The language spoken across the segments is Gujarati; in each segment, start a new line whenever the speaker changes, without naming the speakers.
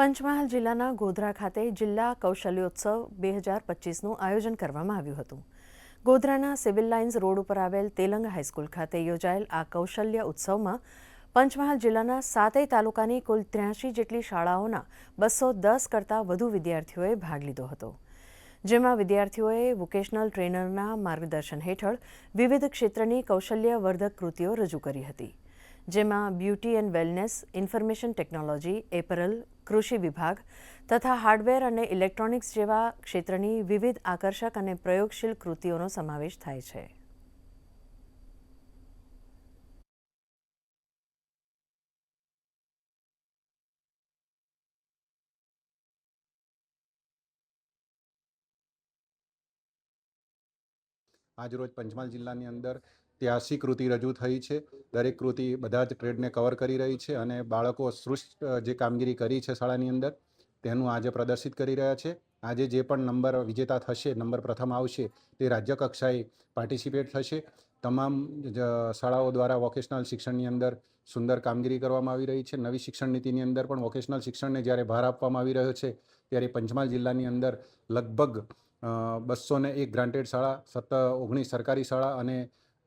પંચમહાલ જિલ્લાના ગોધરા ખાતે જિલ્લા કૌશલ્યોત્સવ 2025નું આયોજન કરવામાં આવ્યું હતું। ગોધરાના સિવિલ લાઇન્સ રોડ ઉપર આવેલ તેલંગ હાઈસ્કૂલ ખાતે યોજાયેલ આ કૌશલ્ય ઉત્સવમાં પંચમહાલ જિલ્લાના 7 તાલુકાની કુલ 83 જેટલી શાળાઓના 210 કરતાં વધુ વિદ્યાર્થીઓએ ભાગ લીધો હતો, જેમાં વિદ્યાર્થીઓએ વોકેશનલ ટ્રેનરના માર્ગદર્શન હેઠળ વિવિધ ક્ષેત્રની કૌશલ્યવર્ધક કૃતિઓ રજૂ કરી હતી, જેમાં beauty and wellness, information technology, apparel, કૃષિ વિભાગ તથા હાર્ડવેર અને ઇલેક્ટ્રોનિક્સ જેવા ક્ષેત્રની વિવિધ આકર્ષક અને પ્રયોગશીલ કૃતિઓનો સમાવેશ થાય છે।
આજરોજ પંચમહાલ જિલ્લાની અંદર 83 કૃતિ રજૂ થઈ છે। દરેક કૃતિ બધા જ ટ્રેડને કવર કરી રહી છે અને બાળકો શ્રેષ્ઠ જે કામગીરી કરી છે શાળાની અંદર તેનું આજે પ્રદર્શિત કરી રહ્યા છે। આજે જે પણ નંબર વિજેતા થશે, નંબર પ્રથમ આવશે, તે રાજ્ય કક્ષાએ પાર્ટિસિપેટ થશે। તમામ શાળાઓ દ્વારા વોકેશનલ શિક્ષણની અંદર સુંદર કામગીરી કરવામાં આવી રહી છે। નવી શિક્ષણ નીતિની અંદર પણ વોકેશનલ શિક્ષણને જ્યારે ભાર આપવામાં આવી રહ્યો છે, ત્યારે પંચમહાલ જિલ્લાની અંદર લગભગ 201 ગ્રાન્ટેડ શાળા, 19 સરકારી શાળા અને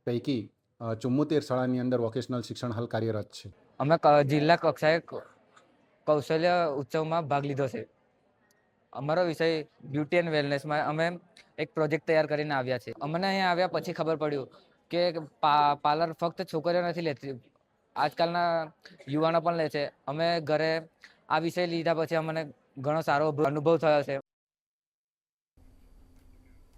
પૈકી 74 શાળાની અંદર વોકેશનલ શિક્ષણ હાલ કાર્યરત છે।
અમે જિલ્લા કક્ષાએ કૌશલ્ય ઉત્સવમાં ભાગ લીધો છે। અમારો વિષય બ્યુટી એન્ડ વેલનેસમાં અમે એક પ્રોજેક્ટ તૈયાર કરીને આવ્યા છે। અમને અહીંયા આવ્યા પછી ખબર પડ્યું કે પાર્લર ફક્ત છોકરીઓ નથી લેતી, આજકાલના યુવાનો પણ લે છે। અમે ઘરે આ વિષય લીધા પછી અમને ઘણો સારો અનુભવ થયો છે।